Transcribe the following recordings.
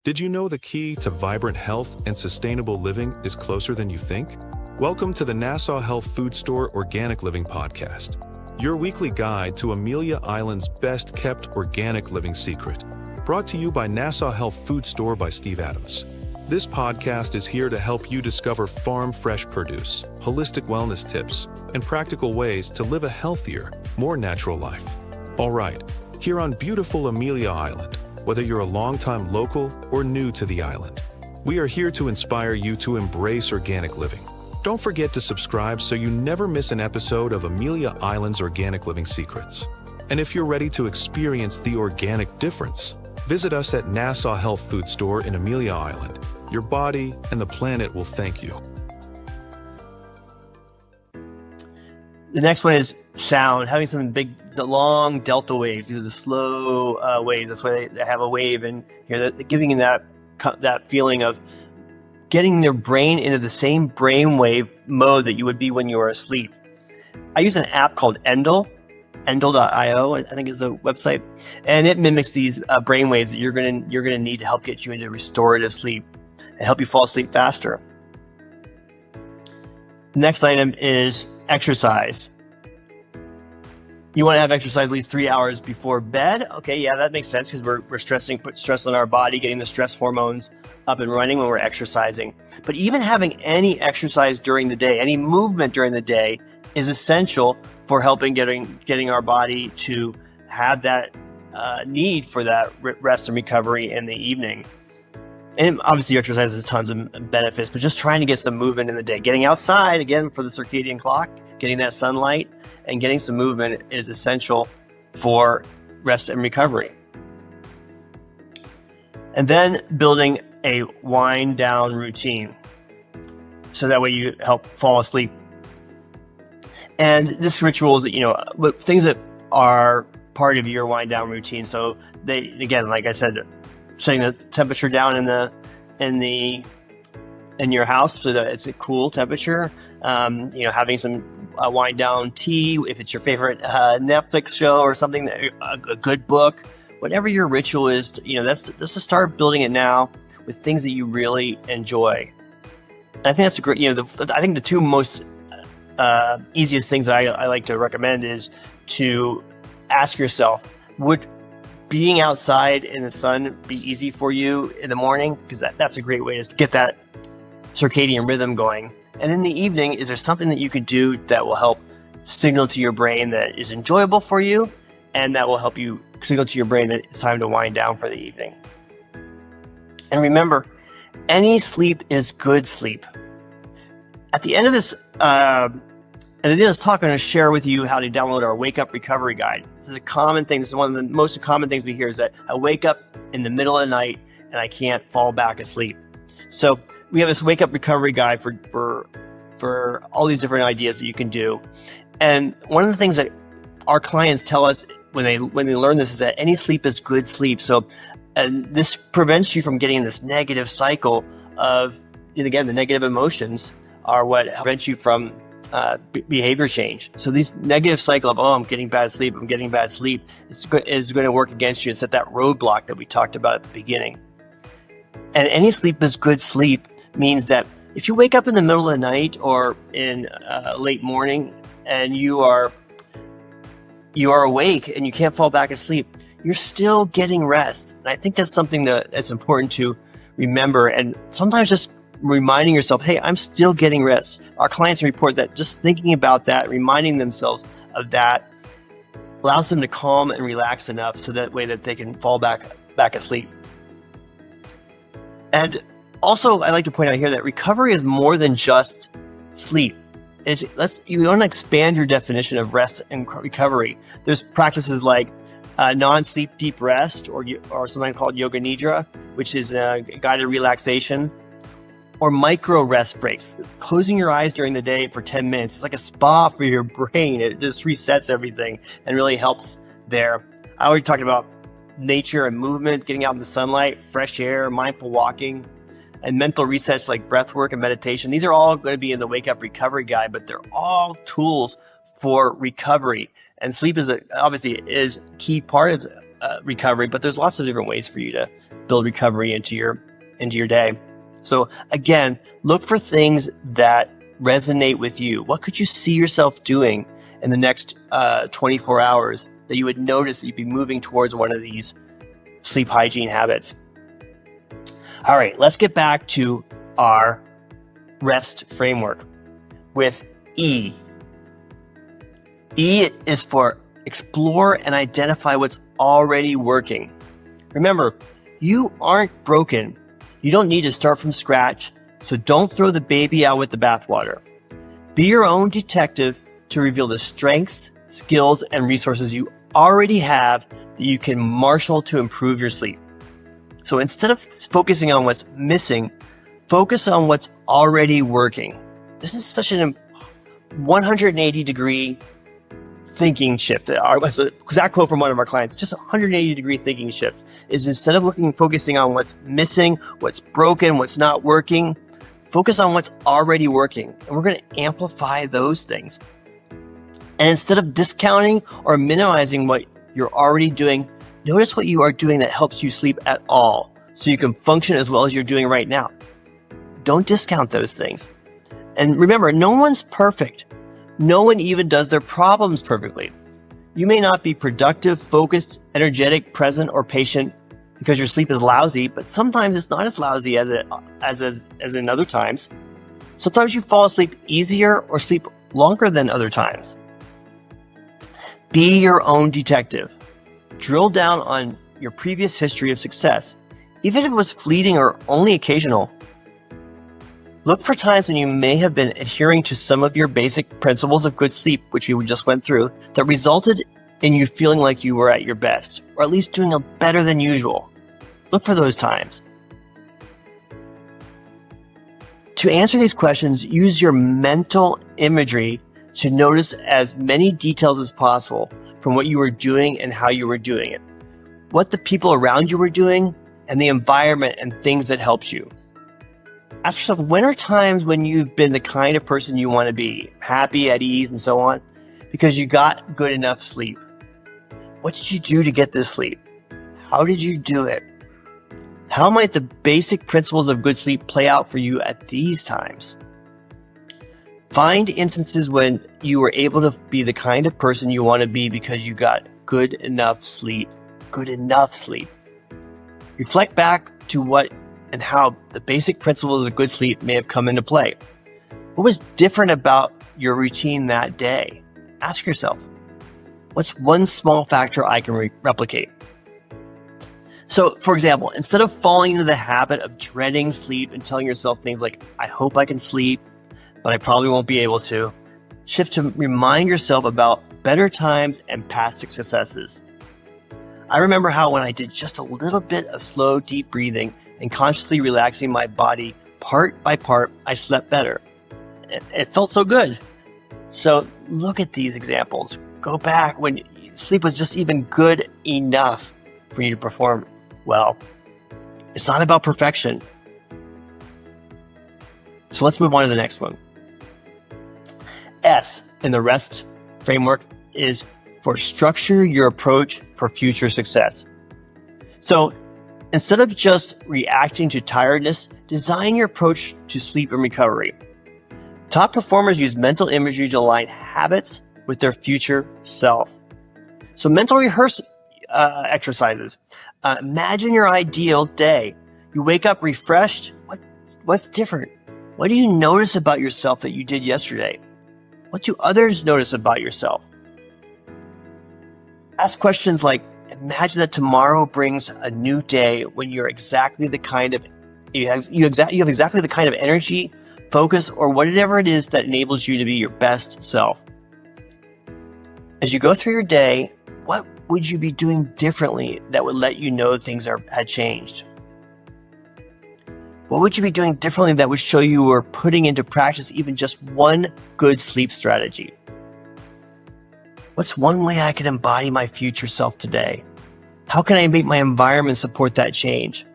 Did you know the key to vibrant health and sustainable living is closer than you think? Welcome to the Nassau Health Food Store Organic Living Podcast, your weekly guide to Amelia Island's best-kept organic living secret. Brought to you by Nassau Health Food Store by Steve Adams. This podcast is here to help you discover farm-fresh produce, holistic wellness tips, and practical ways to live a healthier, more natural life. All right, here on beautiful Amelia Island, whether you're a longtime local or new to the island, we are here to inspire you to embrace organic living. Don't forget to subscribe so you never miss an episode of Amelia Island's Organic Living Secrets. And if you're ready to experience the organic difference, visit us at Nassau Health Food Store in Amelia Island. Your body and the planet will thank you. The next one is sound, having some long delta waves, these are the slow waves. That's why they have a wave, and they're giving you that feeling of getting their brain into the same brainwave mode that you would be when you were asleep. I use an app called Endel.io, I think is the website, and it mimics these brainwaves that you're gonna need to help get you into restorative sleep and help you fall asleep faster. The next item is exercise. You want to have exercise at least 3 hours before bed. Okay, yeah, that makes sense because we're put stress on our body, getting the stress hormones up and running when we're exercising. But even having any exercise during the day, any movement during the day is essential for helping getting our body to have that need for that rest and recovery in the evening. And obviously exercise has tons of benefits, but just trying to get some movement in the day, getting outside again for the circadian clock, getting that sunlight, and getting some movement is essential for rest and recovery. And then building a wind down routine, so that way you help fall asleep. And this ritual is, things that are part of your wind down routine. So they, again, like I said, setting the temperature down in your house so that it's a cool temperature. Having some wind down tea, if it's your favorite Netflix show or something, a good book, whatever your ritual is. Let's just start building it now with things that you really enjoy. And I think that's a great. I think the two most easiest things that I like to recommend is to ask yourself, would being outside in the sun be easy for you in the morning? Because that's a great way to get that circadian rhythm going. And in the evening, is there something that you could do that will help signal to your brain that is enjoyable for you, and that will help you signal to your brain that it's time to wind down for the evening? And remember, any sleep is good sleep. At the end of this talk, I'm going to share with you how to download our Wake Up Recovery Guide. This is a common thing. This is one of the most common things we hear, is that I wake up in the middle of the night and I can't fall back asleep. So we have this Wake Up Recovery Guide for all these different ideas that you can do. And one of the things that our clients tell us when they learn this is that any sleep is good sleep. So this prevents you from getting in this negative cycle of, again, the negative emotions are what prevents you from behavior change. So this negative cycle of, I'm getting bad sleep is going to work against you and set that roadblock that we talked about at the beginning. And any sleep is good sleep means that if you wake up in the middle of the night or in late morning and you are awake and you can't fall back asleep, you're still getting rest. And I think that's something that's important to remember. And sometimes just reminding yourself, hey, I'm still getting rest. Our clients report that just thinking about that, reminding themselves of that, allows them to calm and relax enough so that way that they can fall back asleep. And also, I like to point out here that recovery is more than just sleep. You want to expand your definition of rest and recovery. There's practices like non-sleep deep rest, or something called yoga nidra, which is guided relaxation, or micro rest breaks, closing your eyes during the day for 10 minutes. It's like a spa for your brain. It just resets everything and really helps there. I already talked about nature and movement, getting out in the sunlight, fresh air, mindful walking, and mental resets like breath work and meditation. These are all going to be in the Wake Up Recovery Guide, but they're all tools for recovery. And sleep is obviously a key part recovery, but there's lots of different ways for you to build recovery into your day. So again, look for things that resonate with you. What could you see yourself doing in the next 24 hours that you would notice that you'd be moving towards one of these sleep hygiene habits? All right, let's get back to our REST framework with E. E is for explore and identify what's already working. Remember, you aren't broken. You don't need to start from scratch, so don't throw the baby out with the bathwater. Be your own detective to reveal the strengths, skills, and resources you already have that you can marshal to improve your sleep. So instead of focusing on what's missing, focus on what's already working. This is such an 180-degree thinking shift. It's an exact quote from one of our clients. Just a 180-degree thinking shift is instead of focusing on what's missing, what's broken, what's not working, focus on what's already working. And we're going to amplify those things. And instead of discounting or minimizing what you're already doing, notice what you are doing that helps you sleep at all so you can function as well as you're doing right now. Don't discount those things. And remember, no one's perfect. No one even does their problems perfectly. You may not be productive, focused, energetic, present, or patient because your sleep is lousy, but sometimes it's not as lousy as in other times. Sometimes you fall asleep easier or sleep longer than other times. Be your own detective. Drill down on your previous history of success, even if it was fleeting or only occasional. Look for times when you may have been adhering to some of your basic principles of good sleep, which we just went through, that resulted in you feeling like you were at your best, or at least doing better than usual. Look for those times. To answer these questions, use your mental imagery to notice as many details as possible from what you were doing and how you were doing it, what the people around you were doing, and the environment and things that helped you. Ask yourself, when are times when you've been the kind of person you want to be, happy, at ease, and so on, because you got good enough sleep? What did you do to get this sleep? How did you do it? How might the basic principles of good sleep play out for you at these times? Find instances when you were able to be the kind of person you want to be because you got good enough sleep. Good enough sleep. Reflect back to what and how the basic principles of good sleep may have come into play. What was different about your routine that day? Ask yourself, what's one small factor I can replicate? So, for example, instead of falling into the habit of dreading sleep and telling yourself things like, I hope I can sleep, but I probably won't be able to, shift to remind yourself about better times and past successes. I remember how when I did just a little bit of slow, deep breathing and consciously relaxing my body part by part, I slept better. It felt so good. So look at these examples. Go back when sleep was just even good enough for you to perform well. It's not about perfection. So let's move on to the next one. S in the REST framework is for structure your approach for future success. So instead of just reacting to tiredness, design your approach to sleep and recovery. Top performers use mental imagery to align habits with their future self. So mental rehearsal exercises. Imagine your ideal day. You wake up refreshed. What's different? What do you notice about yourself that you did yesterday? What do others notice about yourself? Ask questions like, imagine that tomorrow brings a new day when you're exactly the kind of you have exactly the kind of energy, focus, or whatever it is that enables you to be your best self. As you go through your day, what would you be doing differently that would let you know things had changed? What would you be doing differently that would show you were putting into practice even just one good sleep strategy? What's one way I can embody my future self today? How can I make my environment support that change?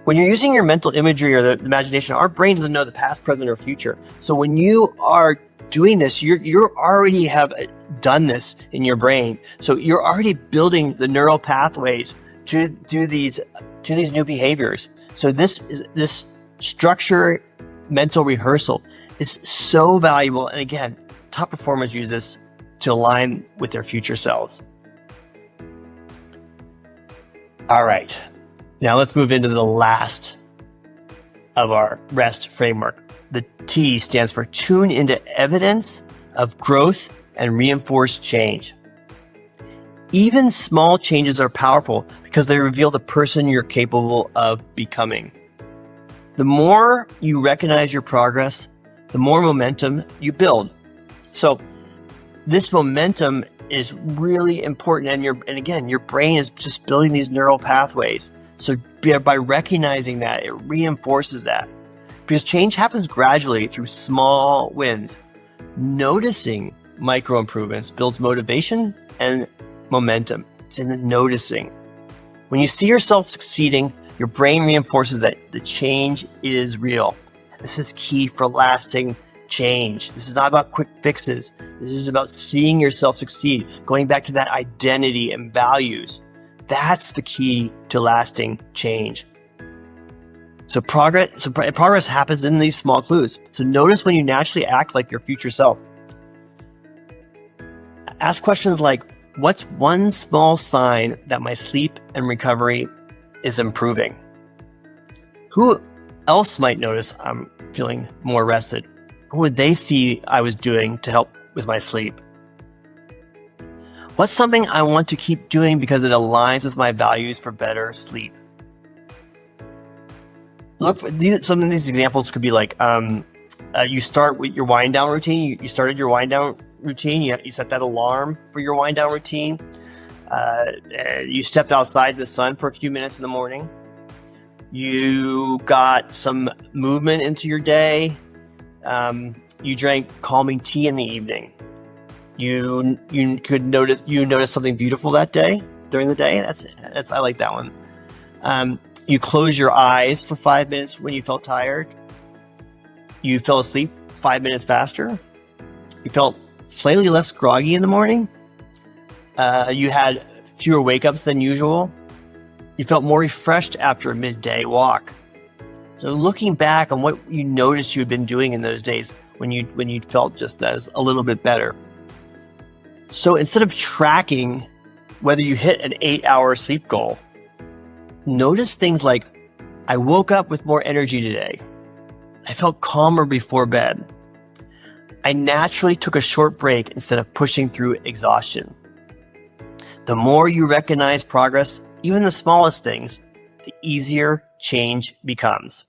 When you're using your mental imagery or the imagination, our brain doesn't know the past, present, or future. So when you are doing this, you already have done this in your brain. So you're already building the neural pathways to do these new behaviors. So this structure mental rehearsal is so valuable. And again, top performers use this to align with their future selves. All right. Now let's move into the last of our REST framework. The T stands for tune into evidence of growth and reinforce change. Even small changes are powerful because they reveal the person you're capable of becoming. The more you recognize your progress, the more momentum you build. So this momentum is really important. And again, your brain is just building these neural pathways. So by recognizing that, it reinforces that. Because change happens gradually through small wins. Noticing micro improvements builds motivation and momentum. It's in the noticing. When you see yourself succeeding, your brain reinforces that the change is real. This is key for lasting change. This is not about quick fixes. This is about seeing yourself succeed, going back to that identity and values. That's the key to lasting change. So progress happens in these small clues. So notice when you naturally act like your future self. Ask questions like, what's one small sign that my sleep and recovery is improving? Who else might notice I'm feeling more rested? What would they see I was doing to help with my sleep? What's something I want to keep doing because it aligns with my values for better sleep? Look for some of these examples could be like, you start with your wind down routine. You started your wind down routine. You set that alarm for your wind down routine. You stepped outside in the sun for a few minutes in the morning. You got some movement into your day. You drank calming tea in the evening. You notice something beautiful that day during the day. That's I like that one. You close your eyes for 5 minutes when you felt tired. You fell asleep 5 minutes faster. You felt slightly less groggy in the morning. You had fewer wake-ups than usual. You felt more refreshed after a midday walk. So looking back on what you noticed you had been doing in those days when you felt just as a little bit better. So instead of tracking whether you hit an 8-hour sleep goal, notice things like, I woke up with more energy today. I felt calmer before bed. I naturally took a short break instead of pushing through exhaustion. The more you recognize progress, even the smallest things, the easier change becomes.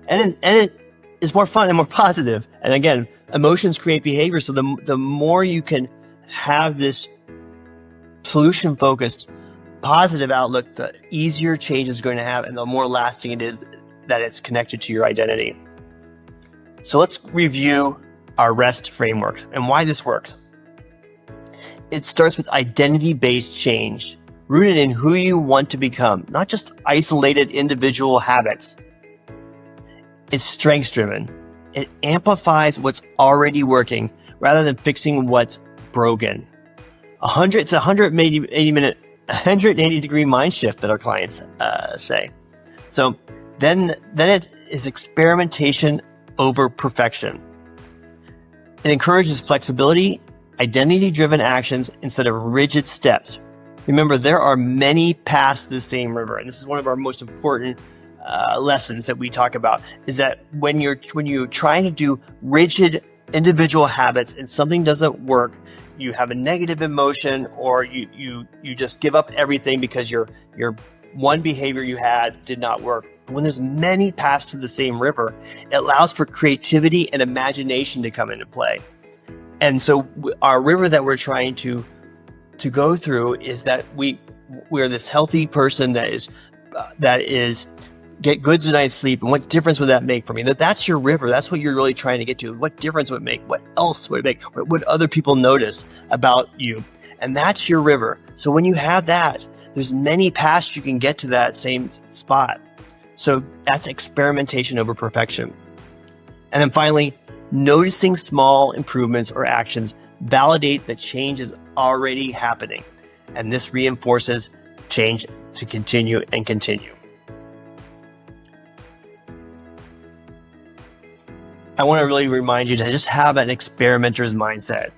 And it is more fun and more positive. And again, emotions create behavior. So the more you can have this solution-focused, positive outlook, the easier change is going to have, and the more lasting it is that it's connected to your identity. So let's review our REST framework and why this works. It starts with identity-based change, rooted in who you want to become, not just isolated individual habits. It's strengths-driven. It amplifies what's already working rather than fixing what's broken. It's a 180-degree mind shift that our clients say. So then it is experimentation over perfection. It encourages flexibility, identity-driven actions instead of rigid steps. Remember, there are many paths to the same river, and this is one of our most important lessons that we talk about, is that when you're trying to do rigid individual habits and something doesn't work, you have a negative emotion, or you just give up everything because your one behavior you had did not work. But when there's many paths to the same river, it allows for creativity and imagination to come into play. And so our river that we're trying to go through is that we're this healthy person that is get good night's sleep. And what difference would that make for me? That's your river. That's what you're really trying to get to. What difference would it make? What else would it make? What would other people notice about you? And that's your river. So when you have that, there's many paths you can get to that same spot. So that's experimentation over perfection. And then finally, Noticing small improvements or actions validate that change is already happening, and this reinforces change to continue and continue. I want to really remind you to just have an experimenter's mindset.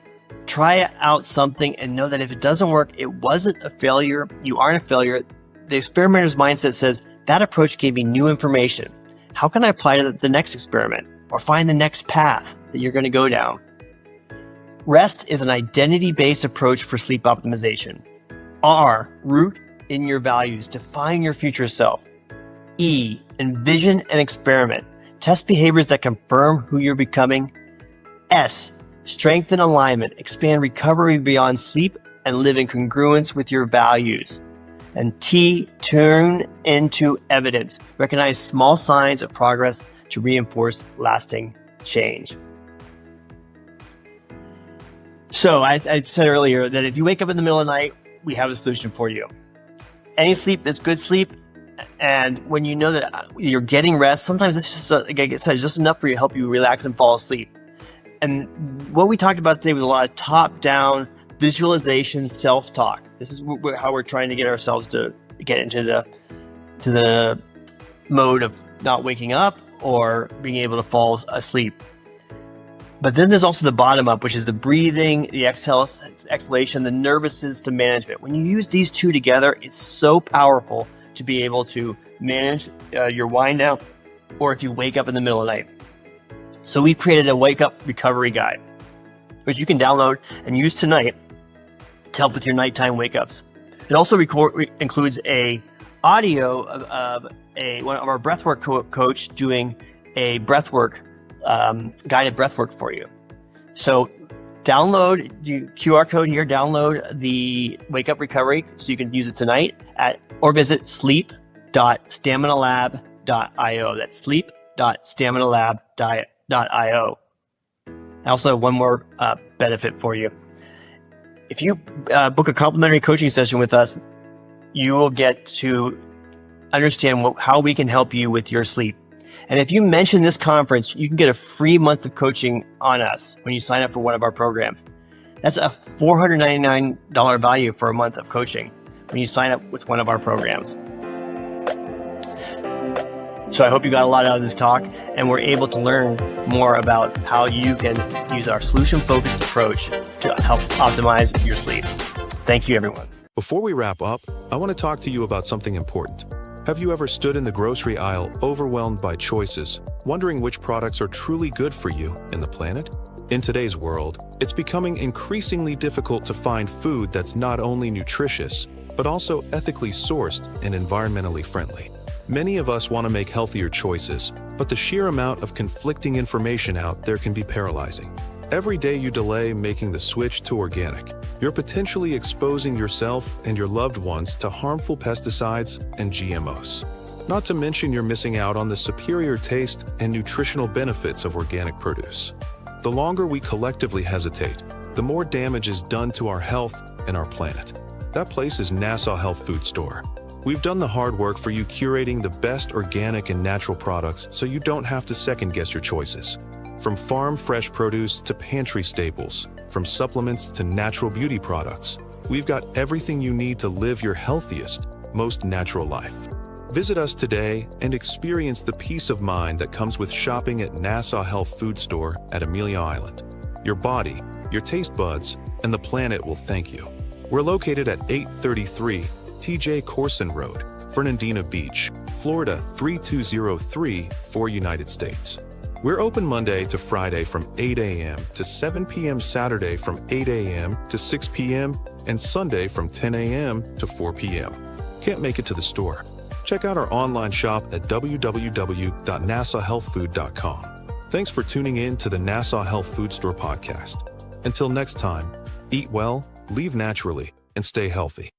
Try out something and know that if it doesn't work, it wasn't a failure. You aren't a failure. The experimenter's mindset says, that approach gave me new information. How can I apply to the next experiment or find the next path that you're going to go down? REST is an identity-based approach for sleep optimization. R, root in your values. Define your future self. E, envision and experiment. Test behaviors that confirm who you're becoming. S, strengthen alignment. Expand recovery beyond sleep and live in congruence with your values. And T, turn into evidence. Recognize small signs of progress to reinforce lasting change. So I said earlier that if you wake up in the middle of the night, we have a solution for you. Any sleep is good sleep. And when you know that you're getting rest, sometimes it's just, like I said, it's just enough for you to help you relax and fall asleep. And what we talked about today was a lot of top-down visualization, self-talk. This is how we're trying to get ourselves to get into the mode of not waking up or being able to fall asleep. But then there's also the bottom up, which is the breathing, the exhalation, the nervous system management. When you use these two together, it's so powerful to be able to manage your wind down, or if you wake up in the middle of the night. So we created a wake up recovery guide, which you can download and use tonight to help with your nighttime wake ups. It also includes a audio of one of our breathwork coach doing a breathwork guided breathwork for you. So download the QR code here, download the Wake Up Recovery so you can use it tonight or visit sleep.staminalab.io. That's sleep.staminalab.io. I also have one more benefit for you. If you book a complimentary coaching session with us, you will get to understand how we can help you with your sleep. And if you mention this conference, you can get a free month of coaching on us when you sign up for one of our programs. That's a $499 value for a month of coaching when you sign up with one of our programs. So I hope you got a lot out of this talk and were able to learn more about how you can use our solution-focused approach to help optimize your sleep. Thank you, everyone. Before we wrap up, I want to talk to you about something important. Have you ever stood in the grocery aisle overwhelmed by choices, wondering which products are truly good for you and the planet? In today's world, it's becoming increasingly difficult to find food that's not only nutritious, but also ethically sourced and environmentally friendly. Many of us want to make healthier choices, but the sheer amount of conflicting information out there can be paralyzing. Every day you delay making the switch to organic, you're potentially exposing yourself and your loved ones to harmful pesticides and GMOs. Not to mention you're missing out on the superior taste and nutritional benefits of organic produce. The longer we collectively hesitate, the more damage is done to our health and our planet. That place is Nassau Health Food Store. We've done the hard work for you, curating the best organic and natural products so you don't have to second-guess your choices. From farm fresh produce to pantry staples, from supplements to natural beauty products, we've got everything you need to live your healthiest, most natural life. Visit us today and experience the peace of mind that comes with shopping at Nassau Health Food Store at Amelia Island. Your body, your taste buds, and the planet will thank you. We're located at 833 TJ Corson Road, Fernandina Beach, Florida 32034, United States. We're open Monday to Friday from 8 a.m. to 7 p.m. Saturday from 8 a.m. to 6 p.m. and Sunday from 10 a.m. to 4 p.m. Can't make it to the store? Check out our online shop at www.nassauhealthfood.com. Thanks for tuning in to the Nassau Health Food Store podcast. Until next time, eat well, live naturally, and stay healthy.